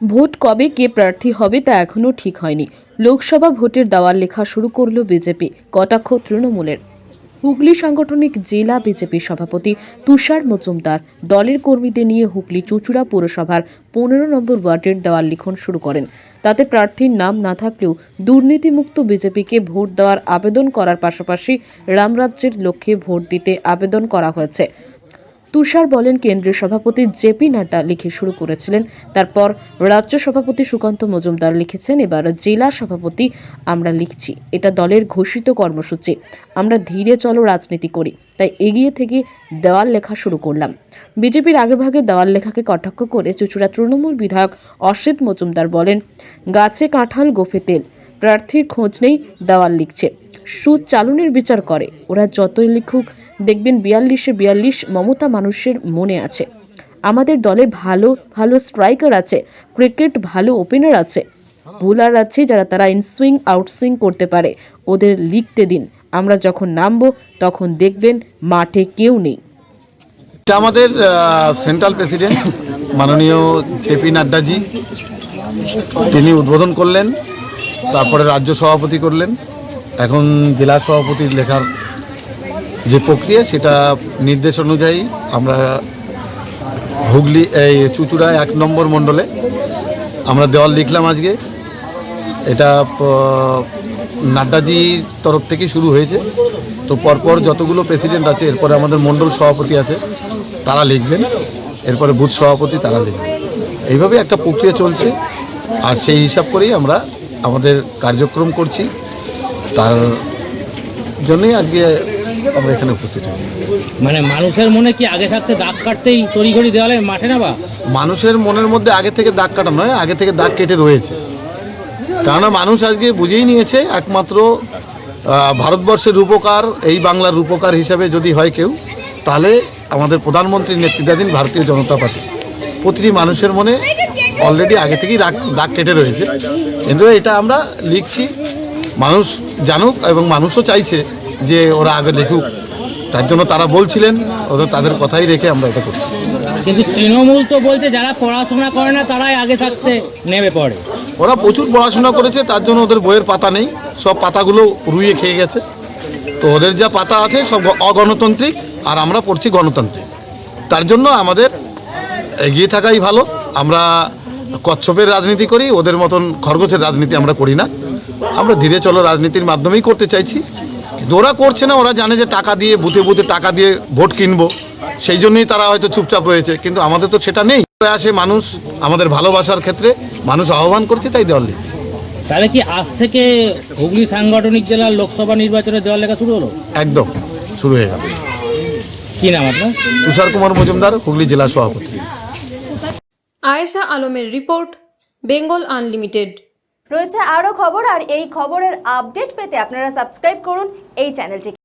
Vote কবে কে প্রার্থী হবে তা এখনও ঠিক হয়নি। লোকসভা ভোটের দেওয়াল লেখা শুরু করল বিজেপি, কটাক্ষ তৃণমূলের। হুগলি সাংগঠনিক জেলা বিজেপি সভাপতি তুষার মজুমদার দলের কর্মীদের নিয়ে হুগলি চুঁচুড়া পৌরসভার 15 নম্বর ওয়ার্ডের দেওয়াল লিখন শুরু করেন। তাতে প্রার্থীর নাম না থাকলেও দুর্নীতিমুক্ত বিজেপিকে ভোট দেওয়ার আবেদন করার পাশাপাশি রামরাজ্যের লক্ষ্যে ভোট দিতে আবেদন করা হয়েছে। তুষার বলেন, কেন্দ্রীয় সভাপতি জেপি নাড্ডা লিখে শুরু করেছিলেন, তারপর রাজ্য সভাপতি সুকান্ত মজুমদার লিখেছেন, এবার জেলা সভাপতি আমরা লিখছি। এটা দলের ঘোষিত কর্মসূচি। আমরা ধীরে চলো রাজনীতি করি, তাই এগিয়ে থেকে দেওয়াল লেখা শুরু করলাম। বিজেপির আগেভাগে দেওয়াল লেখাকে কটাক্ষ করে চুঁচুড়া তৃণমূল বিধায়ক অসিত মজুমদার বলেন, গাছে কাঁঠাল গোফে তেল, প্রার্থীর খোঁজ নেই, দেওয়াল লিখছে। সুদ চালনের বিচার করে, ওরা যতই লিখুক দেখবেন 42-42 মমতা মানুষের মনে আছে। আমাদের দলে ভালো ভালো স্ট্রাইকার আছে, ক্রিকেট ভালো ওপেনার আছে, বোলার আছে যারা তারা ইনসুইং আউটসুইং করতে পারে, ওদের লিখতে দিন। আমরা যখন নামবো তখন দেখবেন মাঠে কেউ নেই। এটা আমাদের সেন্ট্রাল প্রেসিডেন্ট মাননীয় জেপি নাড্ডাজি তিনি উদ্বোধন করলেন, তারপরে রাজ্য সভাপতি করলেন। এখন জেলা সভাপতির লেখার যে প্রক্রিয়া সেটা নির্দেশ অনুযায়ী আমরা হুগলি এই চুঁচুড়া 1 নম্বর মণ্ডলে আমরা দেওয়াল লিখলাম আজকে। এটা নাড্ডাজির তরফ থেকে শুরু হয়েছে। তো পরপর যতগুলো প্রেসিডেন্ট আছে, এরপরে আমাদের মণ্ডল সভাপতি আছে তারা লিখবেন, এরপরে বুথ সভাপতি তারা লিখবেন। এইভাবে একটা প্রক্রিয়া চলছে, আর সেই হিসাব করেই আমরা আমাদের কার্যক্রম করছি। তার জন্যই আজকে আমরা এখানে উপস্থিত হয়েছি। মানে মানুষের মনে কি আগে থাকতে দাগ কাটতেই তড়িঘড়ি দেওয়ালে মাঠে নামা? মানুষের মনের মধ্যে আগে থেকে দাগ কাটা নয়, আগে থেকে দাগ কেটে রয়েছে। কেননা মানুষ আজকে বুঝেই নিয়েছে একমাত্র ভারতবর্ষের রূপকার, এই বাংলার রূপকার হিসাবে যদি হয় কেউ, তাহলে আমাদের প্রধানমন্ত্রীর নেতৃত্বাধীন ভারতীয় জনতা পার্টি। প্রতিটি মানুষের মনে অলরেডি আগে থেকেই দাগ কেটে রয়েছে, কিন্তু এটা আমরা লিখছি মানুষ জানুক, এবং মানুষও চাইছে যে ওরা আগে লিখুক। তার জন্য তারা বলছিলেন, তাদের কথাই রেখে আমরা এটা করছি। কিন্তু তৃণমূল তো বলছে যারা পড়াশোনা করে না তারাই আগে থাকতে নেমে পড়ে। ওরা প্রচুর পড়াশোনা করেছে, তার জন্য ওদের বইয়ের পাতা নেই, সব পাতাগুলো রুইয়ে খেয়ে গেছে। তো ওদের যা পাতা আছে সব অগণতান্ত্রিক, আর আমরা পড়ছি গণতান্ত্রিক। তার জন্য আমাদের এগিয়ে থাকাই ভালো। আমরা কচ্ছপের রাজনীতি করি, ওদের মতন খরগোশের রাজনীতি আমরা করি না। আমরা ধীরে চলো রাজনীতির মাধ্যমেই করতে চাইছি, কিন্তু ওরা করছে না। ওরা জানে যে টাকা দিয়ে বুথে বুথে টাকা দিয়ে ভোট কিনবো, সেই জন্যই তারা হয়তো চুপচাপ রয়েছে, কিন্তু আমাদের তো সেটা নেই। আসে মানুষ আমাদের ভালোবাসার ক্ষেত্রে, মানুষ আহ্বান করছে, তাই দেওয়াল লিখছে। তাহলে কি আজ থেকে হুগলি সাংগঠনিক জেলার লোকসভা নির্বাচনে দেওয়াল লেখা শুরু হলো? একদম শুরু হয়ে গেল। কি নাম আপনার? তুষার কুমার মজুমদার, হুগলি জেলা সভাপতি। আয়েশা আলমের রিপোর্ট, বেঙ্গল আনলিমিটেড। রয়েছে আরও খবর, আর এই খবরের আপডেট পেতে আপনারা সাবস্ক্রাইব করুন এই চ্যানেলটিকে।